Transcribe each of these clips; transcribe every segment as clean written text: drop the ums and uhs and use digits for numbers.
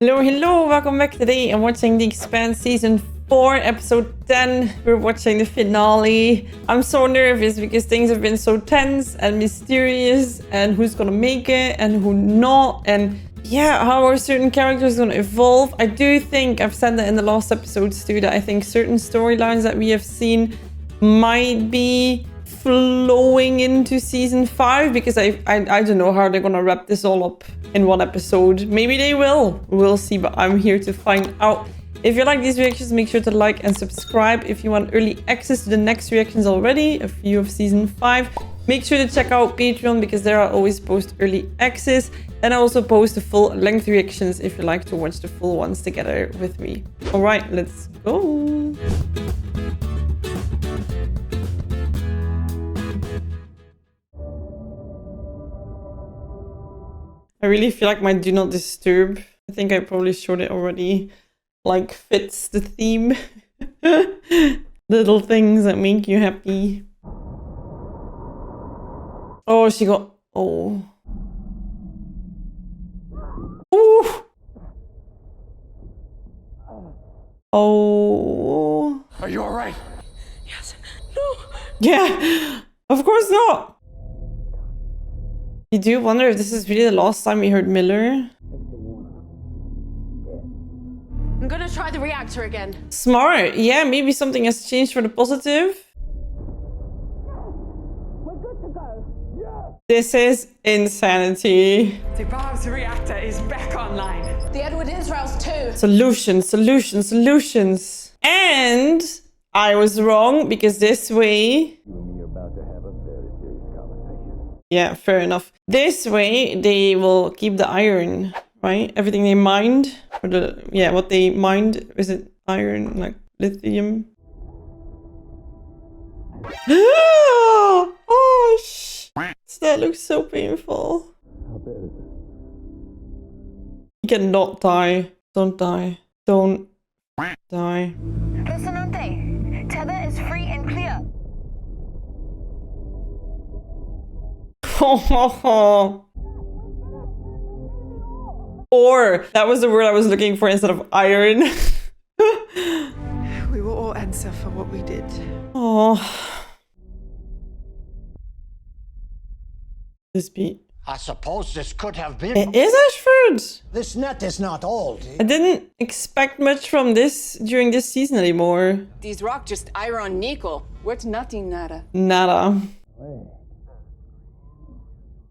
Hello, hello, welcome back. Today I'm watching the Expanse Season 4, Episode 10. We're watching the finale. I'm so nervous because things have been so tense and mysterious, and who's gonna make it and who not, and yeah, how are certain characters gonna evolve. I do think, I've said that in the last episodes too, that I think certain storylines that we have seen might be flowing into Season 5, because I don't know how they're gonna wrap this all up in one episode. Maybe they will. We'll see, but I'm here to find out. If you like these reactions, make sure to like and subscribe. If you want early access to the next reactions already, a few of Season 5, make sure to check out Patreon, because there I always post early access. And I also post the full-length reactions if you like to watch the full ones together with me. All right, let's go. I really feel like my do not disturb, I think I probably showed it already, like fits the theme. Little things that make you happy. Oh, she got... Oh. Ooh. Oh. Are you alright? Yes. No. Yeah, of course not. You do wonder if this is really the last time we heard Miller. I'm gonna try the reactor again. Smart. Yeah, maybe something has changed for the positive. We're good to go. Yeah! This is insanity. The reactor is back online. The Edward Israel's too. Solutions, solutions, solutions. And I was wrong, because this way... You and me are about to have a very serious conversation. Yeah, fair enough. This way, they will keep the iron, right? Everything they mined, or the... Yeah, what they mined, is it iron, like lithium? Oh, that looks so painful. How bad is it? You cannot die. Don't die. Don't die. Listenante, tether is free and clear. Or that was the word I was looking for instead of iron. We will all answer for what we did. Oh. This beat. I suppose this could have been. It is Ashford. This net is not old. I didn't expect much from this during this season anymore. These rock just iron nickel. Worth nothing, nada. Nada.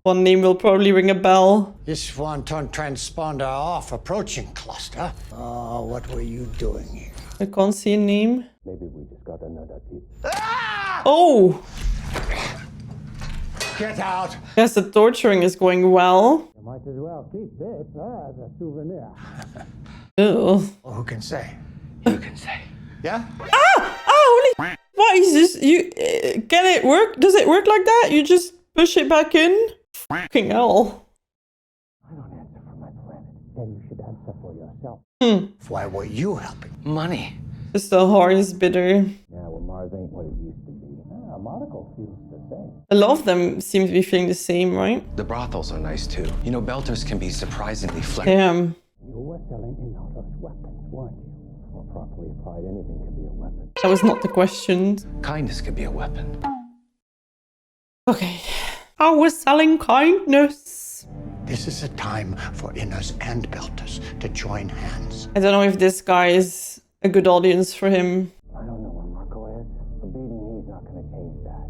One name will probably ring a bell. This one-ton transponder off approaching cluster. Oh, what were you doing here? I can't see a name. Maybe we just got another tip. Ah! Oh! Get out! Yes, the torturing is going well. You might as well keep this as a souvenir. Ew. Well, who can say? You can say. Yeah? Ah! Holy... What is this? You... can it work? Does it work like that? You just push it back in? Fucking hell. I don't answer for my planet. Then you should answer for yourself. Why were you helping? Money. Just the hardest bitter. Yeah, well, Mars ain't what it used to be. Monaco feels the same. A lot of them seem to be feeling the same, right? The brothels are nice too. You know, belters can be surprisingly flexible. Damn. You were selling Ilus weapons, weren't you? Well, properly applied, anything can be a weapon. That was not the question. Kindness can be a weapon. Okay. I was selling kindness. This is a time for inners and belters to join hands. I don't know if this guy is a good audience for him. I don't know where Marco is, but beating me is not going to change that.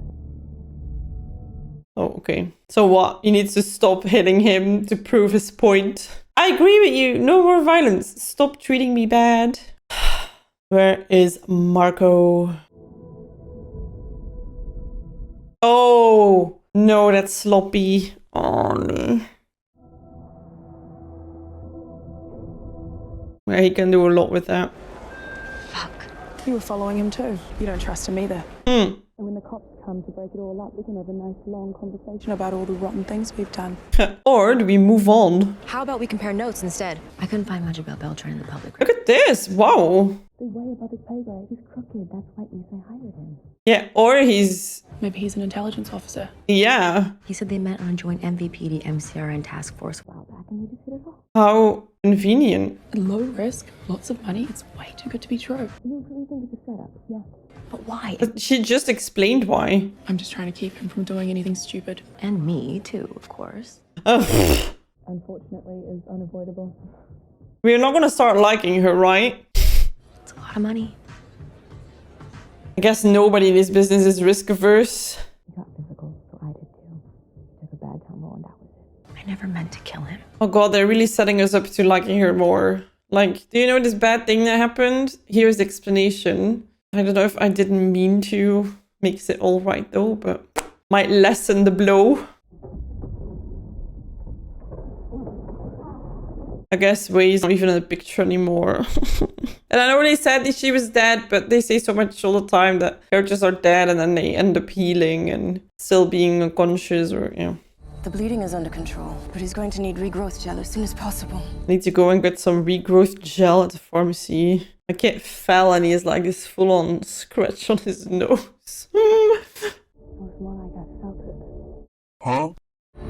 Oh, okay. So what? He needs to stop hitting him to prove his point. I agree with you. No more violence. Stop treating me bad. Where is Marco? Oh, no, that's sloppy. Oh, no. Yeah, he can do a lot with that. You were following him too. You don't trust him either. Hmm. And when the cops come to break it all up, we can have a nice long conversation about all the rotten things we've done. Or do we move on? How about we compare notes instead? I couldn't find much about Beltran in the public. Look at this. Wow. They're way above his pay grade. He's crooked. That's why Issa hired him. Yeah, or he's... Maybe he's an intelligence officer. Yeah. He said they met on a joint MVPD MCRN task force a while back and they just hit it off. How convenient. Low risk, lots of money. It's way too good to be true. You really think it's a setup? Yeah. But why? But she just explained why. I'm just trying to keep him from doing anything stupid. And me too, of course. Unfortunately, is unavoidable. We're not gonna start liking her, right? It's a lot of money. I guess nobody in this business is risk averse. He got physical, so I did too. Took a bad tumble and that was it. I never meant to kill him. Oh god, they're really setting us up to liking her more. Like, do you know this bad thing that happened? Here's the explanation. I don't know if I didn't mean to. Makes it all right though, but might lessen the blow. I guess Way's not even in the picture anymore. And I know they said that she was dead, but they say so much all the time that characters are dead and then they end up healing and still being unconscious or, you know. The bleeding is under control, but he's going to need regrowth gel as soon as possible. Need to go and get some regrowth gel at the pharmacy. My kid fell and he has like this full-on scratch on his nose. It was more like I felt it. Huh?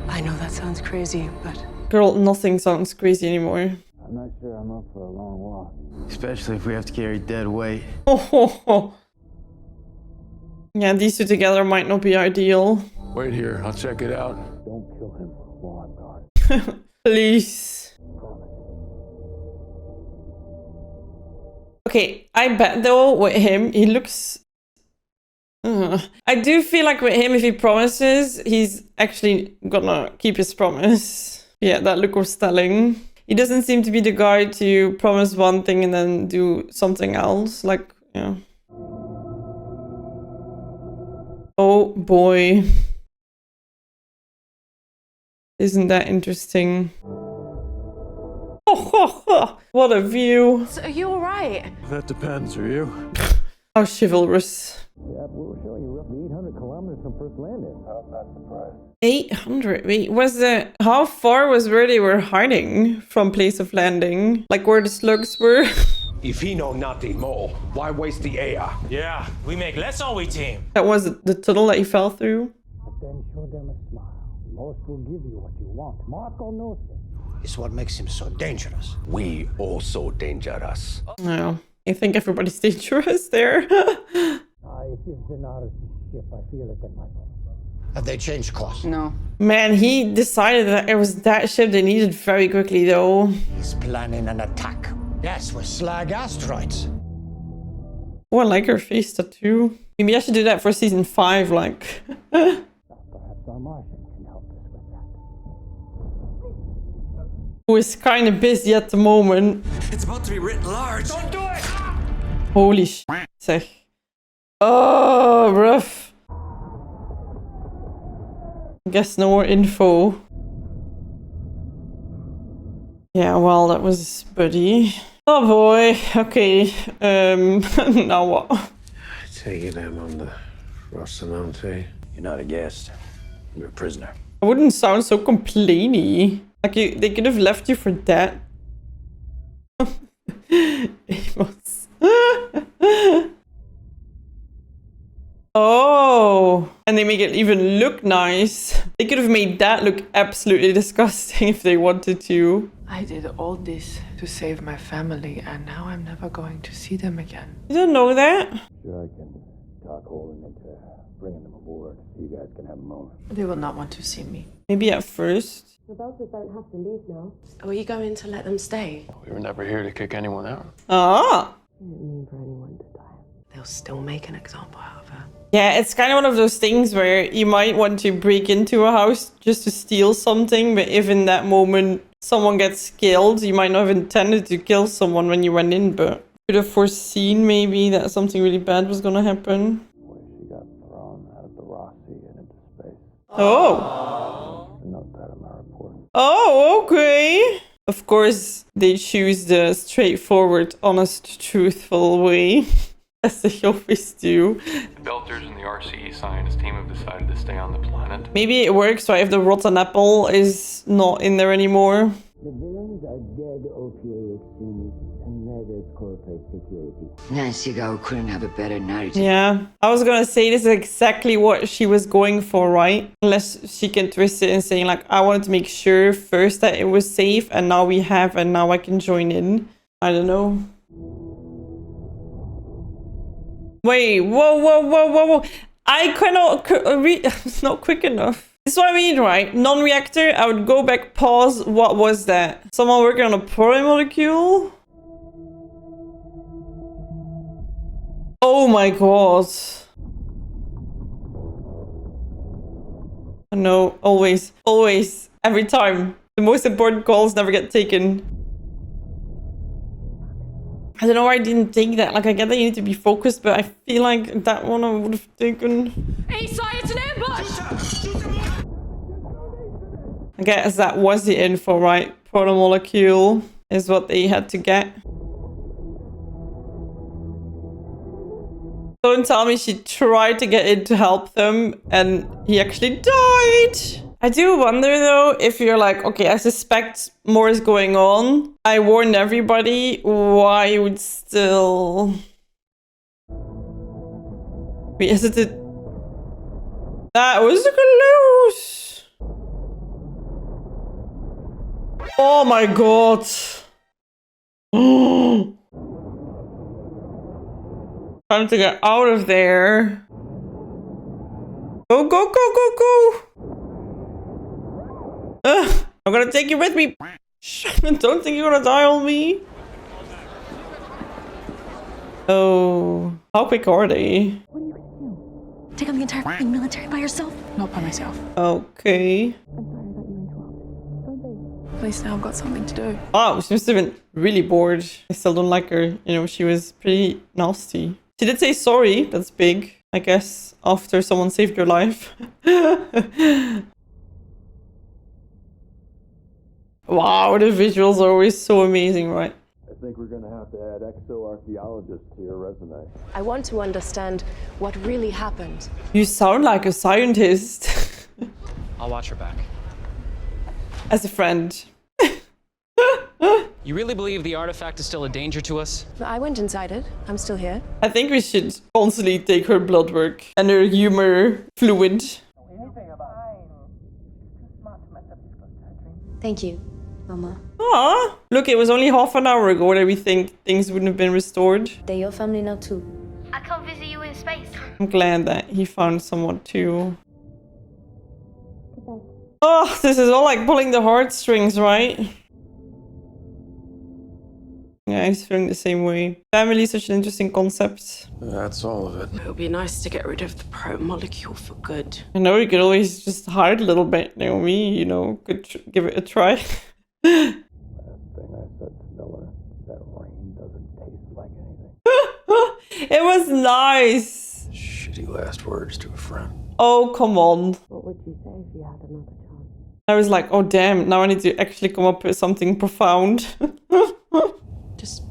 I know that sounds crazy, but... Girl, nothing sounds crazy anymore. I'm not sure I'm up for a long walk. Especially if we have to carry dead weight. Oh. Yeah, these two together might not be ideal. Wait here, I'll check it out. Don't kill him while I'm gone. Please. Okay, I bet though with him, he looks... I do feel like with him, if he promises, he's actually gonna keep his promise. Yeah, that look was telling. He doesn't seem to be the guy to promise one thing and then do something else. Like, yeah. Oh boy. Isn't that interesting? Oh, what a view. So are you alright? That depends, are you? How chivalrous. Yeah, we were showing you roughly 800 kilometers from first landing. I'm not surprised. 800? Wait, was the... How far was where they were hiding from place of landing? Like where the slugs were? If he know nothing more, why waste the air? Yeah, we make less on we team. That was the tunnel that he fell through? But then show them a smile. Most will give you what you want. Marco knows this. It's what makes him so dangerous. We also dangerous. No. I think everybody's dangerous there. It is the Narrator ship. I feel it in my bones. Have they changed course? No. Man, he decided that it was that ship they needed very quickly, though. He's planning an attack. Yes, with slag asteroids. Oh, I like her face tattoo. Maybe I should do that for season 5, like. Perhaps our Martian can help us with that. Who is kind of busy at the moment. It's about to be written large. Don't do it! Holy shit. Oh, rough. Guess no more info. Yeah, well, that was Buddy. Oh boy. Okay. Now what? Taking them on the Rocinante. You're not a guest. You're a prisoner. I wouldn't sound so complainy. Like they could have left you for dead. Amos. Oh, and they make it even look nice. They could have made that look absolutely disgusting if they wanted to. I did all this to save my family, and now I'm never going to see them again. You don't know that? Sure, I can talk Holden into bringing them aboard so you guys can have a moment. They will not want to see me. Maybe at first. The Belters don't have to leave now. Are you going to let them stay? We were never here to kick anyone out. Ah. I didn't mean for anyone to die. They'll still make an example out of her. Yeah, it's kind of one of those things where you might want to break into a house just to steal something, but if in that moment someone gets killed, you might not have intended to kill someone when you went in, but could have foreseen maybe that something really bad was gonna happen. Boy, she got thrown out of the Rossi and into space. Oh. Note that in my report. Oh, okay. Of course, they choose the straightforward, honest, truthful way. As they always do. The Belters and the RCE science team have decided to stay on the planet. Maybe it works, right? If the rotten apple is not in there anymore. The villains are dead OPA extremists and murderous corporate security. Nancy Gao couldn't have a better narrative. Yeah, I was gonna say this is exactly what she was going for, right? Unless she can twist it and saying like, I wanted to make sure first that it was safe and now we have and now I can join in. I don't know. Wait, whoa. I cannot read. It's not quick enough. This is what I mean, right? Non-reactor, I would go back, pause. What was that? Someone working on a protein molecule? Oh my god. No, always. Every time. The most important calls never get taken. I don't know why I didn't take that. Like, I get that you need to be focused, but I feel like that one I would have taken. Eastside, it's an ambush! I guess that was the info, right? Protomolecule is what they had to get. Don't tell me she tried to get in to help them and he actually died. I do wonder though, if you're like, okay, I suspect more is going on. I warned everybody, why you would still... Wait, is it the... That was close! Oh my god! Time to get out of there. Go! I'm gonna take you with me. Don't think you're gonna die on me. Oh, how quick are they? What are you gonna do? Take on the entire fucking military by yourself? Not by myself. Okay. I'm sorry I got you into all this. Don't be. At least now I've got something to do. Wow, she must have been really bored. I still don't like her. You know, she was pretty nasty. She did say sorry. That's big, I guess, after someone saved your life. Wow, the visuals are always so amazing, right? I think we're gonna have to add exo-archaeologist to your resume. I want to understand what really happened. You sound like a scientist. I'll watch her back. As a friend. You really believe the artifact is still a danger to us? I went inside it. I'm still here. I think we should constantly take her blood work and her humor fluid. Thank you, Mama. Ah, look, it was only half an hour ago that we think things wouldn't have been restored. They're your family now too. I can't visit you in space. I'm glad that he found someone too. Oh, this is all like pulling the heartstrings, right? Yeah, he's feeling the same way. Family is such an interesting concept. That's all of it. It would be nice to get rid of the proto-molecule for good. I know you could always just hide a little bit, Naomi. You know, could give it a try. Last thing I said to Miller, that rain doesn't taste like anything. It was nice. Shitty last words to a friend. Oh, come on. What would you say if you had another chance? I was like, oh damn, now I need to actually come up with something profound. Just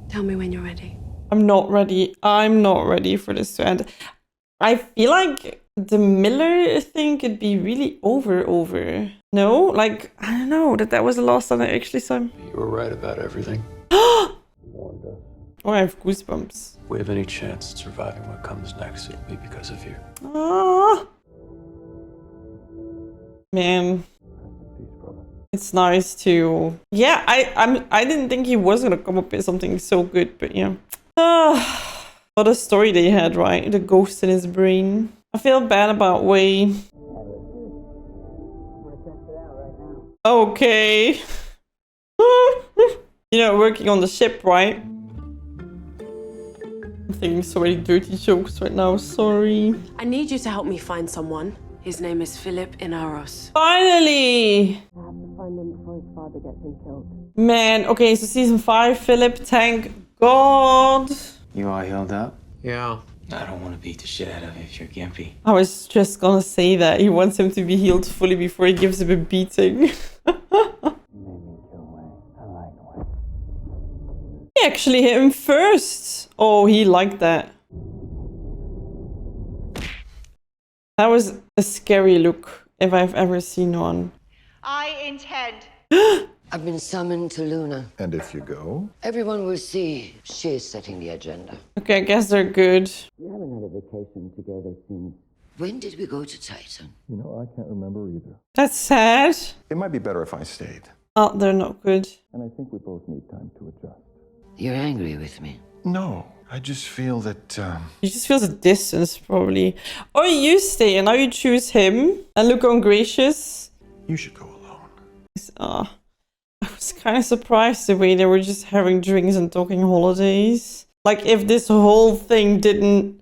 tell me when you're ready. I'm not ready. I'm not ready for this to end. I feel like the Miller thing could be really over. No? Like, I don't know. That was the last time I actually saw him. You were right about everything. Oh, I have goosebumps. If we have any chance at surviving what comes next, it'll be because of you. Ah. Man. It's nice to... Yeah, I didn't think he was gonna come up with something so good, but yeah. What a story they had, right? The ghost in his brain. I feel bad about Wei. Okay. You're not working on the ship, right? I'm thinking so many dirty jokes right now, sorry. I need you to help me find someone. His name is Philip Inaros. Finally! I have to find him before his father gets him killed. Man, okay, so season 5, Philip, thank God. You all healed up? Yeah. I don't want to beat the shit out of you if you're gimpy. I was just gonna say that. He wants him to be healed fully before he gives him a beating. actually hit him first. Oh, he liked that. That was a scary look, if I've ever seen one. I intend. I've been summoned to Luna. And if you go? Everyone will see she's setting the agenda. Okay, I guess they're good. We haven't had a vacation together since. When did we go to Titan? You know, I can't remember either. That's sad. It might be better if I stayed. Oh, they're not good. And I think we both need time to adjust. You're angry with me? No, I just feel that, He just feels a distance, probably. Or you stay and now you choose him and look ungracious. You should go alone. I was kind of surprised the way they were just having drinks and talking holidays. Like, if this whole thing didn't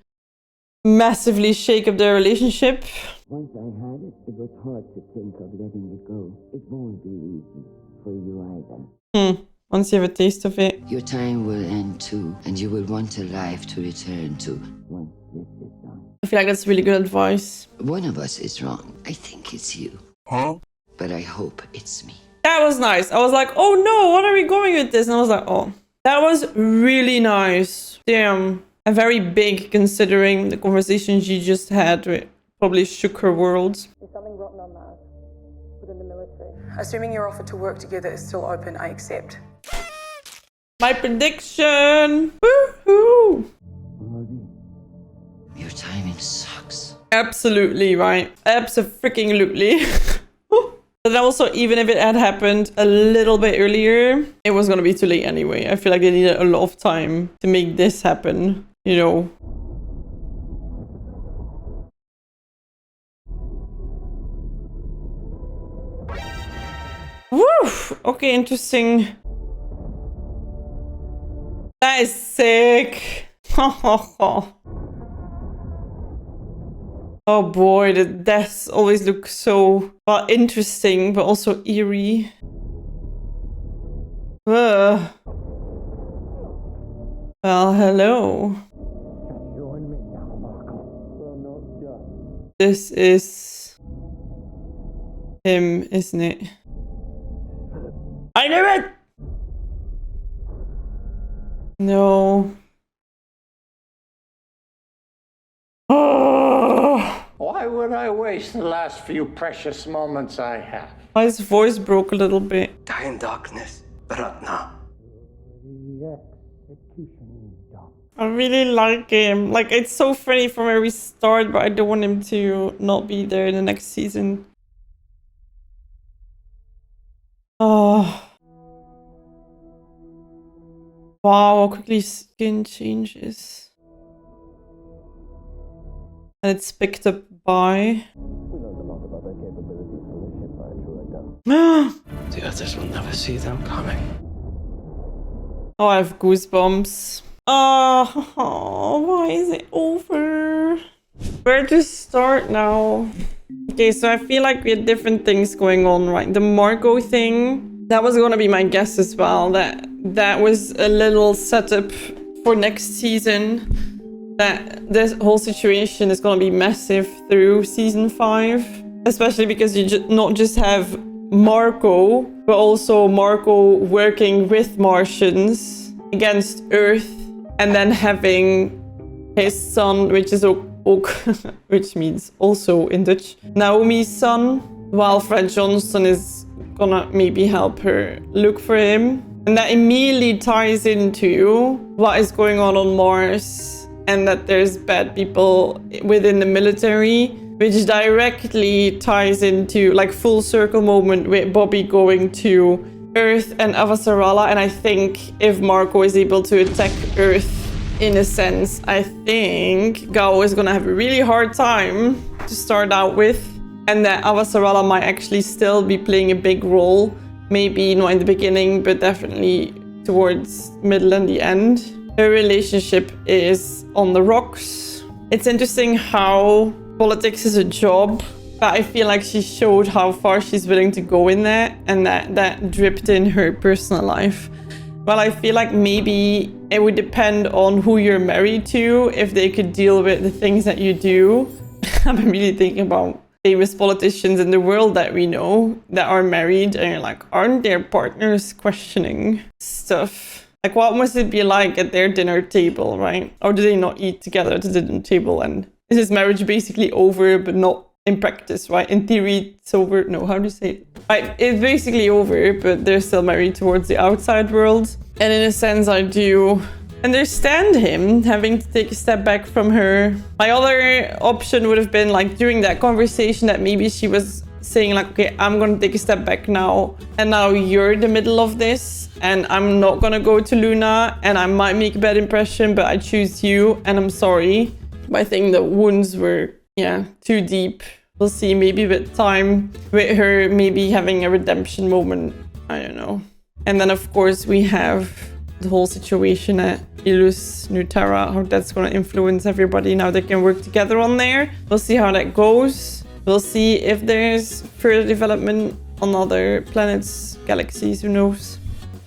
massively shake up their relationship. Once I had it, it was hard to think of letting it go. It won't be easy for you either. Once you have a taste of it. Your time will end too, and you will want a life to return to. Once this is done. I feel like that's really good advice. One of us is wrong. I think it's you. Huh? But I hope it's me. That was nice. I was like, oh no, what are we going with this? And I was like, oh, that was really nice. Damn. And very big considering the conversation she just had. It probably shook her world. There's something rotten on Mars within the military. Assuming your offer to work together is still open, I accept. My prediction. Woohoo! Your timing sucks. Absolutely right. Abso-freaking-lutely. But also, even if it had happened a little bit earlier, it was gonna be too late anyway. I feel like they needed a lot of time to make this happen, you know. Woo! Okay, interesting. That is sick. Oh boy, the deaths always look so, well, interesting, but also eerie. Well, hello. This is him, isn't it? I knew it! No. Why would I waste the last few precious moments I have? His voice broke a little bit. Die in darkness, Ratna. I really like him. Like, it's so funny from where we start, but I don't want him to not be there in the next season. Oh. Wow, how quickly skin changes. And it's picked up by... We learned a lot about their capabilities from the ship I threw at them. The others will never see them coming. Oh, I have goosebumps. Oh, why is it over? Where to start now? Okay, so I feel like we had different things going on, right? The Marco thing, that was gonna be my guess as well. That was a little setup for next season. That this whole situation is gonna be massive through season 5. Especially because you not just have Marco, but also Marco working with Martians against Earth. And then having his son, which is ook, which means also in Dutch, Naomi's son, while Fred Johnson is gonna maybe help her look for him. And that immediately ties into what is going on Mars, and that there's bad people within the military, which directly ties into like full circle moment with Bobby going to Earth and Avasarala. And I think if Marco is able to attack Earth in a sense, I think Gao is gonna have a really hard time to start out with, and that Avasarala might actually still be playing a big role. Maybe not in the beginning, but definitely towards middle and the end. Her relationship is on the rocks. It's interesting how politics is a job, but I feel like she showed how far she's willing to go in that, and that dripped in her personal life. Well, I feel like maybe it would depend on who you're married to, if they could deal with the things that you do. I'm really thinking about famous politicians in the world that we know that are married, and you're like, aren't their partners questioning stuff? Like, what must it be like at their dinner table, right? Or do they not eat together at the dinner table? And is his marriage basically over, but not in practice, right? In theory, it's over. No, how do you say it? Right, it's basically over, but they're still married towards the outside world. And in a sense, I do understand him having to take a step back from her. My other option would have been like during that conversation that maybe she was saying like, okay, I'm gonna take a step back now, and now you're in the middle of this, and I'm not gonna go to Luna, and I might make a bad impression, but I choose you, and I'm sorry. But I think the wounds were, yeah, too deep. We'll see, maybe with time, with her maybe having a redemption moment. I don't know. And then of course we have the whole situation at Ilus, Nutera, how that's gonna influence everybody. Now they can work together on there. We'll see how that goes. We'll see if there's further development on other planets, galaxies, who knows.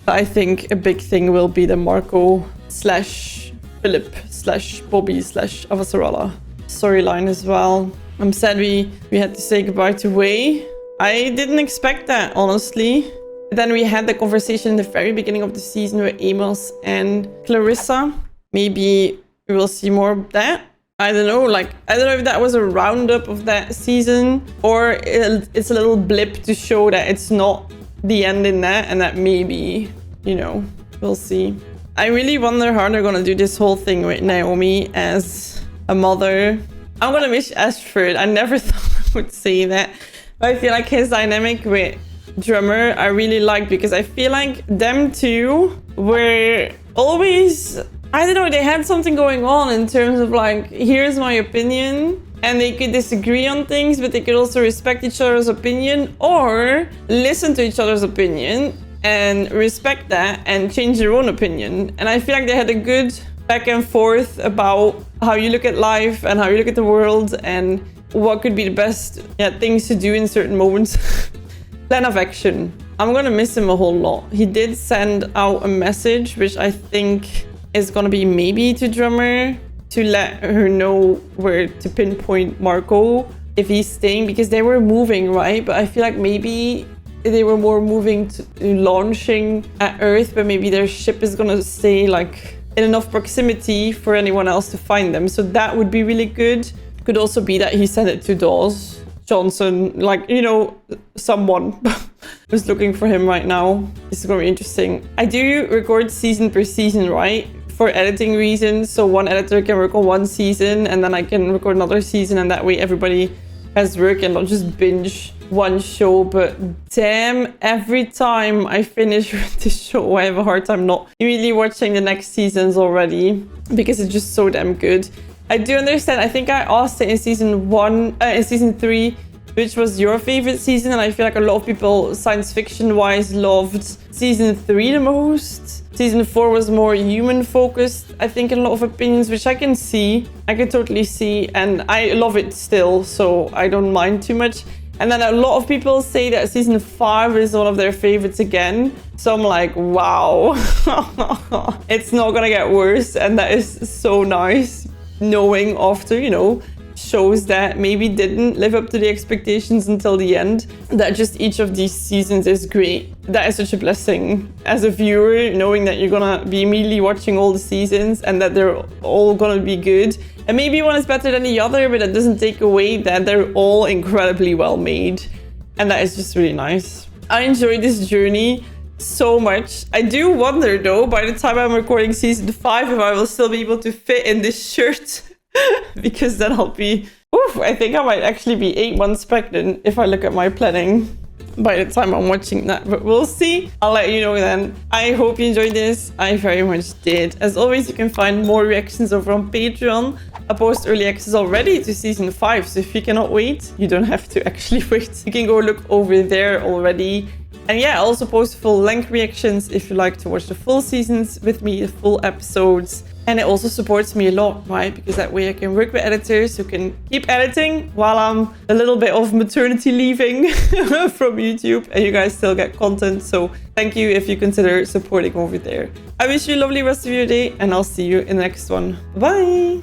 But I think a big thing will be the Marco / Philip / Bobby / Avasarala storyline as well. I'm sad we had to say goodbye to Wei. I didn't expect that, honestly. But then we had the conversation in the very beginning of the season with Amos and Clarissa. Maybe we will see more of that. I don't know, like, I don't know if that was a roundup of that season or it's a little blip to show that it's not the end in that, and that maybe, you know, we'll see. I really wonder how they're gonna do this whole thing with Naomi as a mother. I'm gonna miss Ashford. I never thought I would say that. But I feel like his dynamic with Drummer I really liked, because I feel like them two were always, I don't know, they had something going on in terms of like, here's my opinion, and they could disagree on things, but they could also respect each other's opinion or listen to each other's opinion and respect that and change their own opinion. And I feel like they had a good back and forth about how you look at life and how you look at the world and what could be the best things to do in certain moments. Plan of action. I'm gonna miss him a whole lot. He did send out a message, which I think is gonna be maybe to Drummer, to let her know where to pinpoint Marco if he's staying, because they were moving, right? But I feel like maybe they were more moving to launching at Earth, but maybe their ship is gonna stay like in enough proximity for anyone else to find them. So that would be really good. Could also be that he sent it to Dawes Johnson, like, you know, someone who's looking for him right now. This is gonna be interesting. I do record season per season, right? For editing reasons. So one editor can work on one season and then I can record another season, and that way everybody has work and not just binge one show. But damn, every time I finish this show, I have a hard time not really watching the next seasons already, because it's just so damn good. I do understand. I think I asked it in season 3, which was your favorite season, and I feel like a lot of people science fiction wise loved season 3 the most. Season 4 was more human focused, I think, in a lot of opinions, which I can see. I can totally see, and I love it still, so I don't mind too much. And then a lot of people say that season 5 is one of their favorites again. So I'm like, wow, it's not gonna get worse, and that is so nice. Knowing after, you know, shows that maybe didn't live up to the expectations until the end, that just each of these seasons is great. That is such a blessing as a viewer, knowing that you're gonna be immediately watching all the seasons and that they're all gonna be good. And maybe one is better than the other, but that doesn't take away that they're all incredibly well made. And that is just really nice. I enjoyed this journey so much. I do wonder though, by the time I'm recording season 5, if I will still be able to fit in this shirt. Because then I'll be, I think I might actually be 8 months pregnant if I look at my planning by the time I'm watching that, but we'll see. I'll let you know then. I hope you enjoyed this. I very much did. As always, you can find more reactions over on Patreon. I post early access already to season 5, so if you cannot wait, you don't have to actually wait. You can go look over there already. And yeah, I also post full length reactions if you like to watch the full seasons with me, the full episodes. And it also supports me a lot, right? Because that way I can work with editors who can keep editing while I'm a little bit of maternity leaving from YouTube, and you guys still get content. So thank you if you consider supporting over there. I wish you a lovely rest of your day, and I'll see you in the next one. Bye!